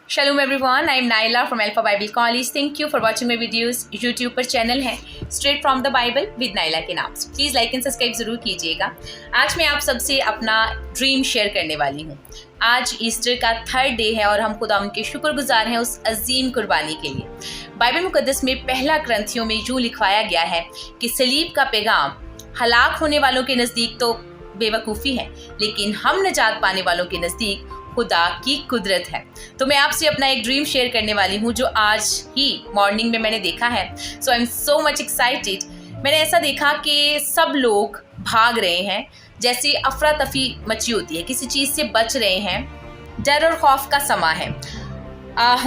Shalom everyone, I am Naila from Alpha Bible College. Thank you for watching my videos. YouTube पर channel है Straight from the Bible with Naila के नाम से. Please like and subscribe ज़रूर कीजिएगा. आज मैं आप सबसे अपना ड्रीम शेयर करने वाली हूँ. आज ईस्टर का 3rd डे है और हम खुदा उनके शुक्रगुजार हैं उस अजीम कुर्बानी के लिए. बाइबल मुकद्दस में पहला ग्रंथियों में यूँ लिखवाया गया है कि सलीब का पैगाम हलाक होने वालों के नज़दीक तो बेवकूफ़ी है, लेकिन हम निजात पाने वालों के नज़दीक खुदा की कुदरत है. तो मैं आपसे अपना एक ड्रीम शेयर करने वाली हूँ जो आज ही मॉर्निंग में मैंने देखा है. So I am so much excited. मैंने ऐसा देखा कि सब लोग भाग रहे हैं, जैसे अफरा तफरी मची होती है, किसी चीज़ से बच रहे हैं. डर और खौफ का समा है.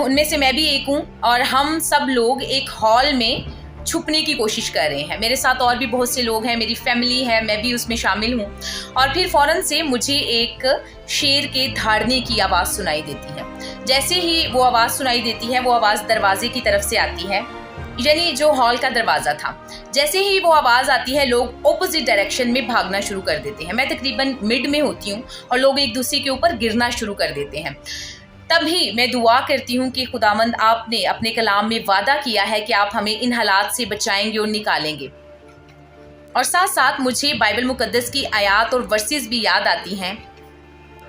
उनमें से मैं भी एक हूँ और हम सब लोग एक हॉल में छुपने की कोशिश कर रहे हैं. मेरे साथ और भी बहुत से लोग हैं, मेरी फैमिली है, मैं भी उसमें शामिल हूँ. और फिर फ़ौरन से मुझे एक शेर के दहाड़ने की आवाज़ सुनाई देती है. जैसे ही वो आवाज़ सुनाई देती है, वो आवाज़ दरवाजे की तरफ से आती है, यानी जो हॉल का दरवाज़ा था. जैसे ही वो आवाज़ आती है, लोग ऑपोजिट डायरेक्शन में भागना शुरू कर देते हैं. मैं तकरीबन मिड में होती हूँ और लोग एक दूसरे के ऊपर गिरना शुरू कर देते हैं. तभी मैं दुआ करती हूँ कि खुदावंद आपने अपने कलाम में वादा किया है कि आप हमें इन हालात से बचाएंगे और निकालेंगे. और साथ साथ मुझे बाइबल मुकद्दस की आयात और वर्सेस भी याद आती हैं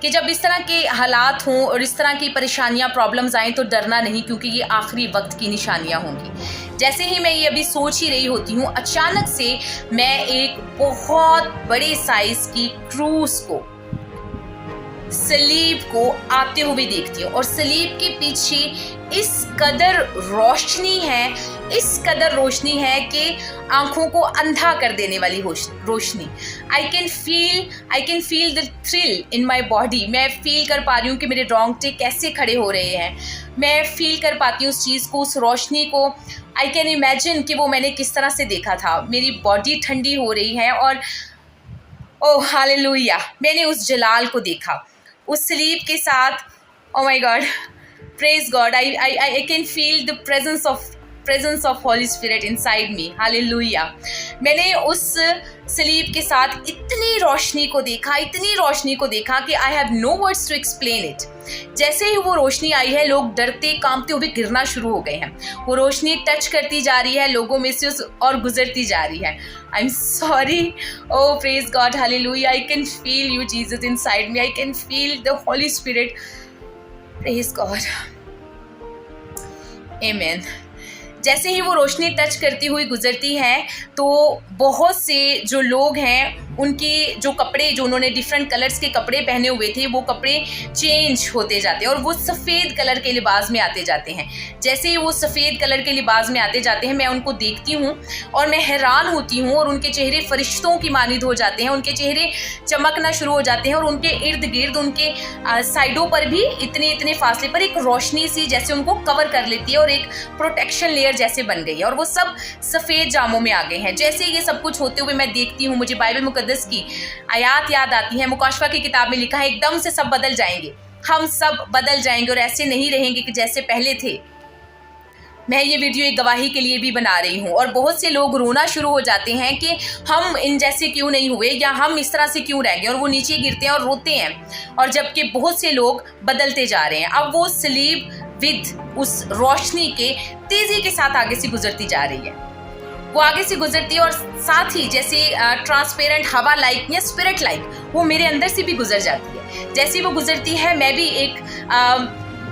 कि जब इस तरह के हालात हों और इस तरह की परेशानियाँ, प्रॉब्लम्स आएँ तो डरना नहीं, क्योंकि ये आखिरी वक्त की निशानियाँ होंगी. जैसे ही मैं ये अभी सोच ही रही होती हूँ, अचानक से मैं एक बहुत बड़े साइज़ की क्रूस को, सलीब को आते हुए देखती हूँ. और सलीब के पीछे इस कदर रोशनी है, इस कदर रोशनी है कि आंखों को अंधा कर देने वाली रोशनी. I can feel the thrill in my body. मैं फील कर पा रही हूँ कि मेरे रोंगटे कैसे खड़े हो रहे हैं. मैं फील कर पाती हूँ उस चीज़ को, उस रोशनी को. आई कैन इमेजिन कि वो मैंने किस तरह से देखा था. मेरी बॉडी ठंडी हो रही है और ओह हालेलुया, मैंने उस जलाल को देखा उस सलीब के साथ. Oh my God, praise God. I can feel the presence of Holi spirit inside me. Hallelujah. मैंने उस सलीब के साथ इतनी रोशनी को देखा कि I have no words to explain it. जैसे ही वो रोशनी आई है, लोग डरते कांपते हुए गिरना शुरू हो गए हैं. वो रोशनी टच करती जा रही है लोगों में से और गुजरती जा रही है. I am sorry. Oh praise God, hallelujah. I can feel you Jesus inside me. I can feel the Holi spirit. Praise God. आमीन. जैसे ही वो रोशनी टच करती हुई गुजरती है तो बहुत से जो लोग हैं, उनके जो कपड़े, जो उन्होंने डिफरेंट कलर्स के कपड़े पहने हुए थे, वो कपड़े चेंज होते जाते हैं और वो सफ़ेद कलर के लिबास में आते जाते हैं. जैसे ही वो सफ़ेद कलर के लिबास में आते जाते हैं, मैं उनको देखती हूँ और मैं हैरान होती हूँ. और उनके चेहरे फरिश्तों की मानिद हो जाते हैं, उनके चेहरे चमकना शुरू हो जाते हैं और उनके इर्द गिर्द, उनके साइडों पर भी इतने फासले पर एक रोशनी सी जैसे उनको कवर कर लेती है और एक प्रोटेक्शन लेयर जैसे बन गई है. और वो सब सफ़ेद जामों में आ गए हैं. जैसे ये सब कुछ होते हुए मैं देखती हूँ, मुझे बाइबल मुकद्दस की आयात याद आती है. मुकाशवा की किताब में लिखा है, एकदम से सब बदल जाएंगे, हम सब बदल जाएंगे और ऐसे नहीं रहेंगे कि जैसे पहले थे. मैं ये वीडियो एक गवाही के लिए भी बना रही हूँ. और बहुत से लोग रोना शुरू हो जाते हैं कि हम इन जैसे क्यों नहीं हुए, या हम इस तरह से क्यों रह गए, और वो नीचे गिरते हैं और रोते हैं. और जबकि बहुत से लोग बदलते जा रहे हैं. अब वो सलीब विद उस रोशनी के तेज़ी के साथ आगे से गुजरती जा रही है. वो आगे से गुजरती है और साथ ही जैसे ट्रांसपेरेंट हवा लाइक या स्पिरिट लाइक वो मेरे अंदर से भी गुजर जाती है. जैसे वो गुजरती है, मैं भी एक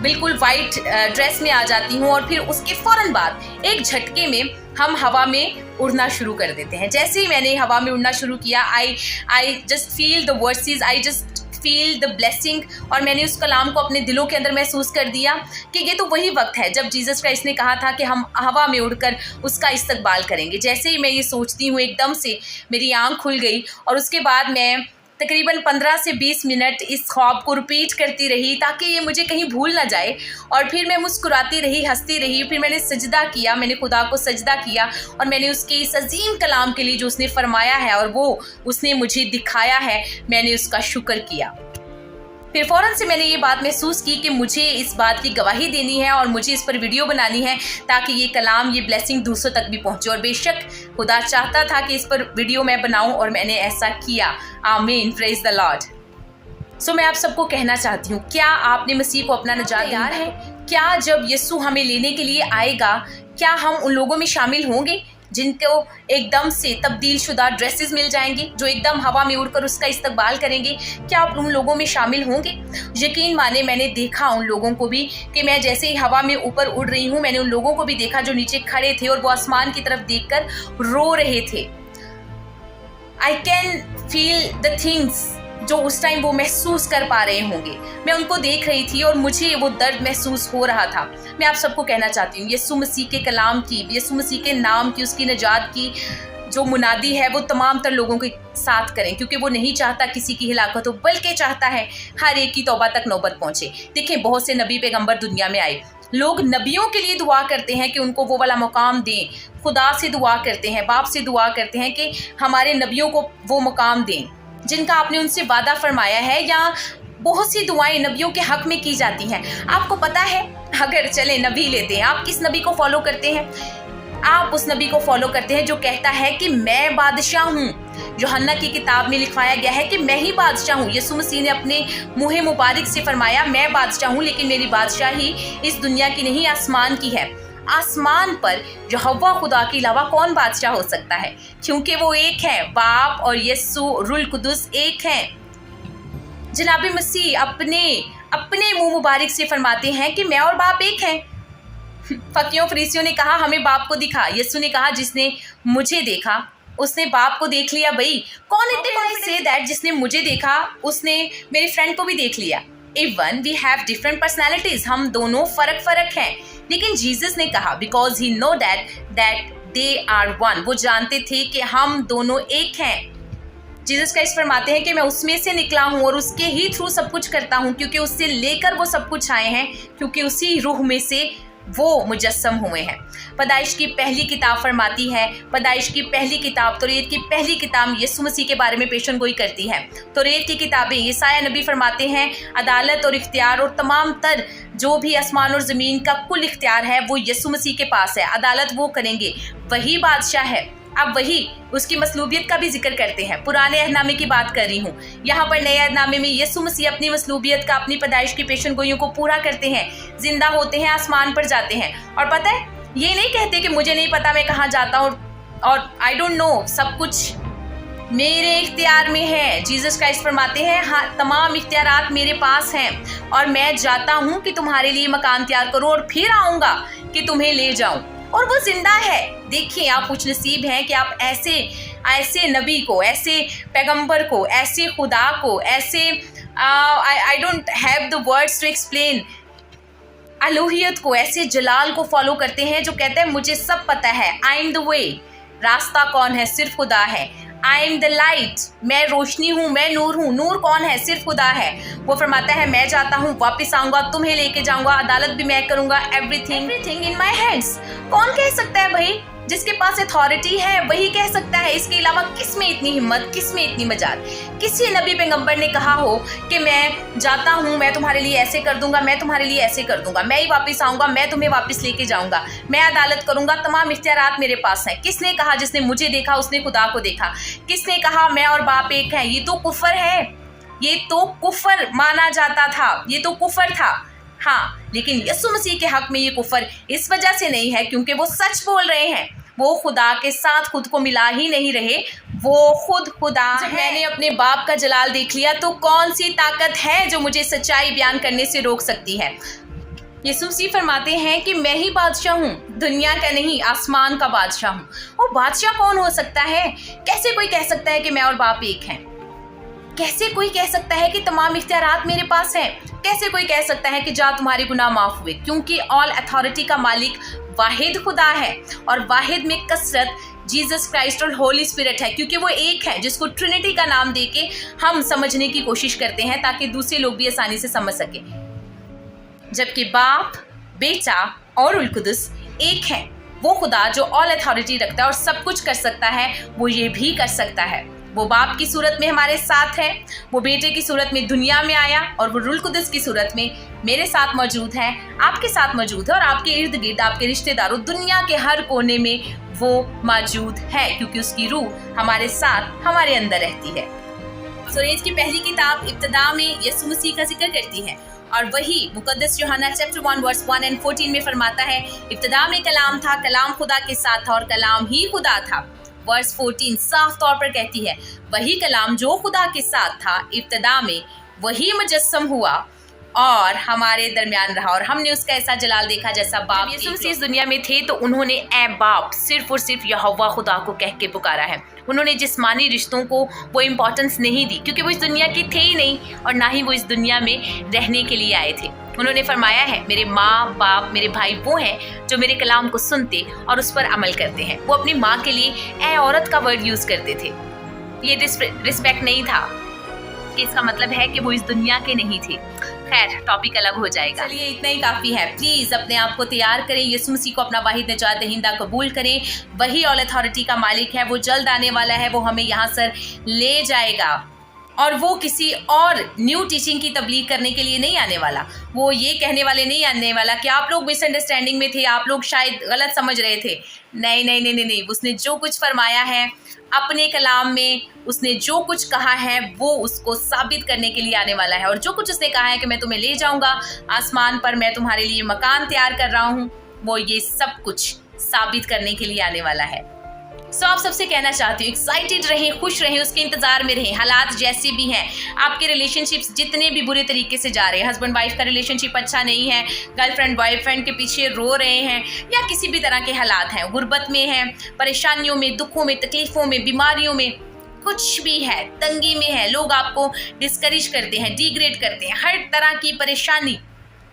बिल्कुल वाइट ड्रेस में आ जाती हूँ. और फिर उसके फ़ौरन बाद एक झटके में हम हवा में उड़ना शुरू कर देते हैं. जैसे ही मैंने हवा में उड़ना शुरू किया, I just feel the versus, I just feel the blessing. और मैंने उस कलाम को अपने दिलों के अंदर महसूस कर दिया कि ये तो वही वक्त है जब जीसस क्राइस्ट ने कहा था कि हम हवा में उड़कर उसका इस्तकबाल करेंगे. जैसे ही मैं ये सोचती हूँ, एकदम से मेरी आँख खुल गई. और उसके बाद मैं तकरीबन 15 से 20 मिनट इस ख्वाब को रिपीट करती रही ताकि ये मुझे कहीं भूल ना जाए. और फिर मैं मुस्कुराती रही, हंसती रही. फिर मैंने सजदा किया, मैंने खुदा को सजदा किया और मैंने उसके इस अजीम कलाम के लिए जो उसने फरमाया है और वो उसने मुझे दिखाया है, मैंने उसका शुक्र किया. फिर फ़ौरन से मैंने ये बात महसूस की कि मुझे इस बात की गवाही देनी है और मुझे इस पर वीडियो बनानी है ताकि ये कलाम, ये ब्लेसिंग दूसरों तक भी पहुँचे. और बेशक खुदा चाहता था कि इस पर वीडियो मैं बनाऊँ और मैंने ऐसा किया. आमीन. Praise the Lord. सो मैं आप सबको कहना चाहती हूँ, क्या आपने मसीह को अपना निजात तैयार है? क्या जब यीशु हमें लेने के लिए आएगा, क्या हम उन लोगों में शामिल होंगे जिनको एकदम से तब्दील शुदा ड्रेसेस मिल जाएंगे, जो एकदम हवा में उड़कर उसका इस्तकबाल करेंगे? क्या आप उन लोगों में शामिल होंगे? यकीन माने मैंने देखा उन लोगों को भी कि मैं जैसे ही हवा में ऊपर उड़ रही हूँ, मैंने उन लोगों को भी देखा जो नीचे खड़े थे और वो आसमान की तरफ देखकर रो रहे थे। आई कैन फील द थिंग्स जो उस टाइम वो महसूस कर पा रहे होंगे। मैं उनको देख रही थी और मुझे वो दर्द महसूस हो रहा था। मैं आप सबको कहना चाहती हूँ, यीशु मसीह के कलाम की, यीशु मसीह के नाम की, उसकी निजात की जो मुनादी है वो तमाम तर लोगों के साथ करें, क्योंकि वो नहीं चाहता किसी की हिलाकत हो, बल्कि चाहता है हर एक की तौबा तक नौबत पहुंचे। देखें, बहुत से नबी पैगंबर दुनिया में आए। लोग नबियों के लिए दुआ करते हैं कि उनको वो वाला मुकाम दें, खुदा से दुआ करते हैं, बाप से दुआ करते हैं कि हमारे नबियों को वो मुकाम दें जिनका आपने उनसे वादा फरमाया है, या बहुत सी दुआएं नबियों के हक में की जाती हैं। आपको पता है, अगर चले नबी लेते हैं, आप किस नबी को फॉलो करते हैं? आप उस नबी को फॉलो करते हैं जो कहता है कि मैं बादशाह हूँ। यूहन्ना की किताब में लिखवाया गया है कि मैं ही बादशाह हूँ। यीशु मसीह ने अपने मुँह मुबारक से फरमाया, मैं बादशाह हूँ, लेकिन मेरी बादशाही इस दुनिया की नहीं, आसमान की है। आसमान पर यहोवा खुदा के अलावा कौन बादशाह हो सकता है? क्योंकि वो एक है, बाप और यीशु रूल कुदुस एक हैं। जनाबी मसीह अपने मुंह मुबारक से फरमाते हैं कि मैं और बाप एक हैं। फकीरों फरीसियों ने कहा, हमें बाप को दिखा। यीशु ने कहा, जिसने मुझे देखा उसने बाप को देख लिया। भाई, कौन इतने कॉन्फिडेंट से दैट जिसने मुझे देखा उसने मेरे फ्रेंड को भी देख लिया। Even we have different personalities, हम दोनों फर्क हैं, लेकिन जीसस ने कहा, because he know that they are one, वो जानते थे कि हम दोनों एक हैं। जीसस क्राइस्ट फरमाते हैं कि मैं उसमें से निकला हूँ और उसके ही थ्रू सब कुछ करता हूँ, क्योंकि उससे लेकर वो सब कुछ आए हैं, क्योंकि उसी रूह में से वो मुजस्सम हुए हैं। पैदाइश की पहली किताब फरमाती है, पैदाइश की पहली किताब, तौरात की पहली किताब यीशु मसीह के बारे में पेशन गोई करती है। तौरात की किताबें, यशायाह नबी फरमाते हैं, अदालत और इख्तियार और तमाम तर जो भी आसमान और ज़मीन का कुल इख्तियार है वो यीशु मसीह के पास है। अदालत वो करेंगे, वही बादशाह है। अब वही उसकी मसलूबियत का भी जिक्र करते हैं। पुराने अहदनामे की बात कर रही हूँ, यहाँ पर नए अहदनामे में यीशु मसीह अपनी मसलूबियत का, अपनी पैदाइश की पेशन गोइयों को पूरा करते हैं, जिंदा होते हैं, आसमान पर जाते हैं। और पता है, ये नहीं कहते कि मुझे नहीं पता मैं कहाँ जाता हूँ और आई डोंट नो, सब कुछ मेरे इख्तियार में है। जीसस क्राइस्ट फरमाते हैं, हाँ, तमाम इख्तियारात मेरे पास हैं और मैं जाता हूँ कि तुम्हारे लिए मकान तैयार करूँ और फिर आऊँगा कि तुम्हें ले जाऊँ। और वो जिंदा है। देखिए, आप कुछ नसीब हैं कि आप ऐसे नबी को, ऐसे पैगंबर को, ऐसे खुदा को, ऐसे I don't have the words to explain, अलूहियत को, ऐसे जलाल को फॉलो करते हैं जो कहते हैं मुझे सब पता है। आई एम द वे, रास्ता कौन है? सिर्फ खुदा है। आई एम द लाइट, मैं रोशनी हूँ, मैं नूर हूँ। नूर कौन है? सिर्फ खुदा है। वो फरमाता है, मैं जाता हूँ, वापस आऊंगा, तुम्हें लेके जाऊंगा, अदालत भी मैं करूंगा। Everything in my hands. कौन कह सकता है भाई? जिसके पास अथॉरिटी है वही कह सकता है। इसके अलावा किस में इतनी हिम्मत, किस में इतनी मजाल? किसी नबी पैगंबर ने कहा हो कि मैं जाता हूँ, मैं तुम्हारे लिए ऐसे कर दूंगा, मैं तुम्हारे लिए ऐसे कर दूंगा, मैं ही वापस आऊंगा, मैं तुम्हें वापस लेके जाऊंगा, मैं अदालत करूंगा, तमाम इख्तियारात मेरे पास हैं? किसने कहा? जिसने मुझे देखा उसने खुदा को देखा। किसने कहा मैं और बाप एक हैं? ये तो कुफर है, ये तो कुफर माना जाता था, ये तो कुफर था। हाँ, लेकिन यीशु मसीह के हक में ये कुफर इस वजह से नहीं है क्योंकि वो सच बोल रहे हैं। वो खुदा के साथ खुद को मिला ही नहीं रहे, वो खुद खुदा है। मैंने अपने बाप का जलाल देख लिया तो कौन सी ताकत है जो मुझे सच्चाई बयान करने से रोक सकती है? यीशु मसीह फरमाते हैं कि मैं ही बादशाह हूँ, दुनिया का नहीं, आसमान का बादशाह हूँ। और बादशाह कौन हो सकता है? कैसे कोई कह सकता है कि मैं और बाप एक हैं? कैसे कोई कह सकता है कि तमाम इख्तियारात मेरे पास हैं? कैसे कोई कह सकता है कि जा तुम्हारे गुनाह माफ हुए? क्योंकि ऑल अथॉरिटी का मालिक वाहिद खुदा है और वाहिद में कसरत जीसस क्राइस्ट और होली स्पिरिट है, क्योंकि वो एक है, जिसको ट्रिनिटी का नाम देके हम समझने की कोशिश करते हैं ताकि दूसरे लोग भी आसानी से समझ सके। जबकि बाप, बेटा और रूह कुदस एक है। वो खुदा जो ऑल अथॉरिटी रखता है और सब कुछ कर सकता है, वो ये भी कर सकता है। वो बाप की सूरत में हमारे साथ है, वो बेटे की सूरत में दुनिया में आया और वो रूह कुदस की सूरत में मेरे साथ मौजूद है, आपके साथ मौजूद है और आपके इर्द गिर्द, आपके रिश्तेदारों, दुनिया के हर कोने में वो मौजूद है, क्योंकि उसकी रूह हमारे साथ, हमारे अंदर रहती है। सूरज की पहली किताब इब्तिदा में यीशु मसीह का जिक्र करती है और वही मुकद्दस यूहन्ना चैप्टर 1 वर्स 1 और 14 में फरमाता है, इब्तिदा में कलाम था, कलाम खुदा के साथ था और कलाम ही खुदा था। वर्स 14 साफ तौर पर कहती है, वही कलाम जो खुदा के साथ था इब्तिदा में, वही मुजस्सम हुआ और हमारे दरमियान रहा और हमने उसका ऐसा जलाल देखा जैसा बाप। यीशु मसीह इस दुनिया में थे तो उन्होंने ए बाप सिर्फ और सिर्फ यहोवा खुदा को कह के पुकारा है। उन्होंने जिस्मानी रिश्तों को वो इम्पोर्टेंस नहीं दी क्योंकि वो इस दुनिया के थे ही नहीं और ना ही वो इस दुनिया में रहने के लिए आए थे। उन्होंने फरमाया है, मेरे माँ बाप मेरे भाई वो हैं जो मेरे कलाम को सुनते और उस पर अमल करते हैं। वो अपनी माँ के लिए ए औरत का वर्ड यूज करते थे। ये रिस्पेक्ट नहीं था कि इसका मतलब है कि वो इस दुनिया के नहीं थे। खैर, टॉपिक अलग हो जाएगा। चलिए, इतना ही काफ़ी है। प्लीज़ अपने आप को तैयार करें, यीशु मसीह को अपना वाहिद निजात दहिंदा कबूल करें। वही ऑल अथॉरिटी का मालिक है, वो जल्द आने वाला है, वो हमें यहाँ से ले जाएगा और वो किसी और न्यू टीचिंग की तबलीग करने के लिए नहीं आने वाला। वो ये कहने वाले नहीं आने वाला कि आप लोग मिसअंडरस्टैंडिंग में थे, आप लोग शायद गलत समझ रहे थे। नहीं नहीं नहीं नहीं नहीं, उसने जो कुछ फरमाया है अपने कलाम में, उसने जो कुछ कहा है वो उसको साबित करने के लिए आने वाला है। और जो कुछ उसने कहा है कि मैं तुम्हें ले जाऊंगा आसमान पर, मैं तुम्हारे लिए मकान तैयार कर रहा हूँ, वो ये सब कुछ साबित करने के लिए आने वाला है। सो आप सबसे कहना चाहती हूँ, एक्साइटेड रहें, खुश रहें, उसके इंतजार में रहें। हालात जैसे भी हैं, आपके रिलेशनशिप्स जितने भी बुरे तरीके से जा रहे हैं, हस्बैंड वाइफ का रिलेशनशिप अच्छा नहीं है, गर्लफ्रेंड बॉयफ्रेंड के पीछे रो रहे हैं या किसी भी तरह के हालात हैं, गुर्बत में हैं, परेशानियों में, दुखों में, तकलीफों में, बीमारियों में, कुछ भी है, तंगी में है, लोग आपको डिस्करेज करते हैं, डिग्रेड करते हैं, हर तरह की परेशानी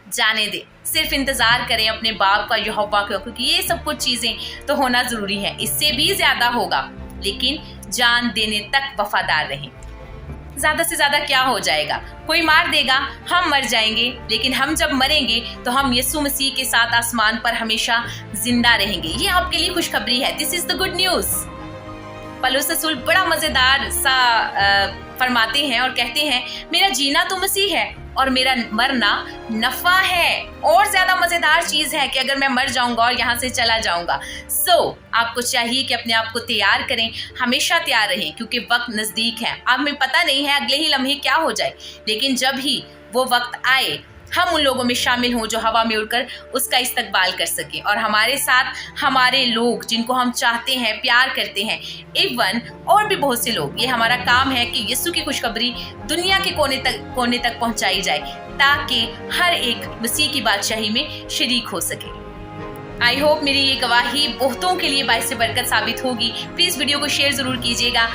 जाने दे। सिर्फ इंतज़ार करें अपने बाप का, यहोवा का, क्योंकि ये सब कुछ चीज़ें तो होना ज़रूरी है। इससे भी ज़्यादा होगा, लेकिन जान देने तक वफादार रहें। ज़्यादा से ज़्यादा क्या हो जाएगा? कोई मार देगा, हम मर जाएंगे, लेकिन हम जब मरेंगे तो हम यीशु मसीह के साथ आसमान पर हमेशा जिंदा रहेंगे। ये आपके लिए खुशखबरी है। This is the good news. पौलुस रसूल बड़ा मज़ेदार सा फरमाते हैं और कहते हैं, मेरा जीना तो मसीह है और मेरा मरना नफ़ा है। और ज़्यादा मज़ेदार चीज़ है कि अगर मैं मर जाऊंगा और यहाँ से चला जाऊंगा। आपको चाहिए कि अपने आप को तैयार करें, हमेशा तैयार रहें, क्योंकि वक्त नज़दीक है। अब हमें पता नहीं है अगले ही लम्हे क्या हो जाए, लेकिन जब ही वो वक्त आए हम उन लोगों में शामिल हों जो हवा में उड़कर उसका इस्तकबाल कर सकें और हमारे साथ हमारे लोग जिनको हम चाहते हैं, प्यार करते हैं, इवन और भी बहुत से लोग। ये हमारा काम है कि यीशु की खुशखबरी दुनिया के कोने तक पहुंचाई जाए ताकि हर एक मसीह की बादशाही में शरीक हो सके। आई होप मेरी ये गवाही बहुतों के लिए बाइस बरकत साबित होगी। प्लीज़ वीडियो को शेयर ज़रूर कीजिएगा।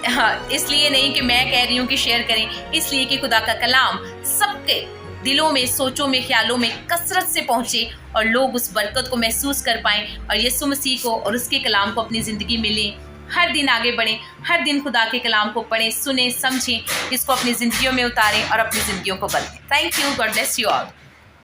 हाँ, इसलिए नहीं कि मैं कह रही हूँ कि शेयर करें, इसलिए कि खुदा का कलाम सबके दिलों में, सोचों में, ख्यालों में कसरत से पहुंचे और लोग उस बरकत को महसूस कर पाएं और यीशु मसीह को और उसके कलाम को अपनी ज़िंदगी में लें। हर दिन आगे बढ़ें, हर दिन खुदा के कलाम को पढ़ें, सुनें, समझें, इसको अपनी ज़िंदगियों में उतारें और अपनी ज़िंदगियों को बदलें। Thank you. God bless you all.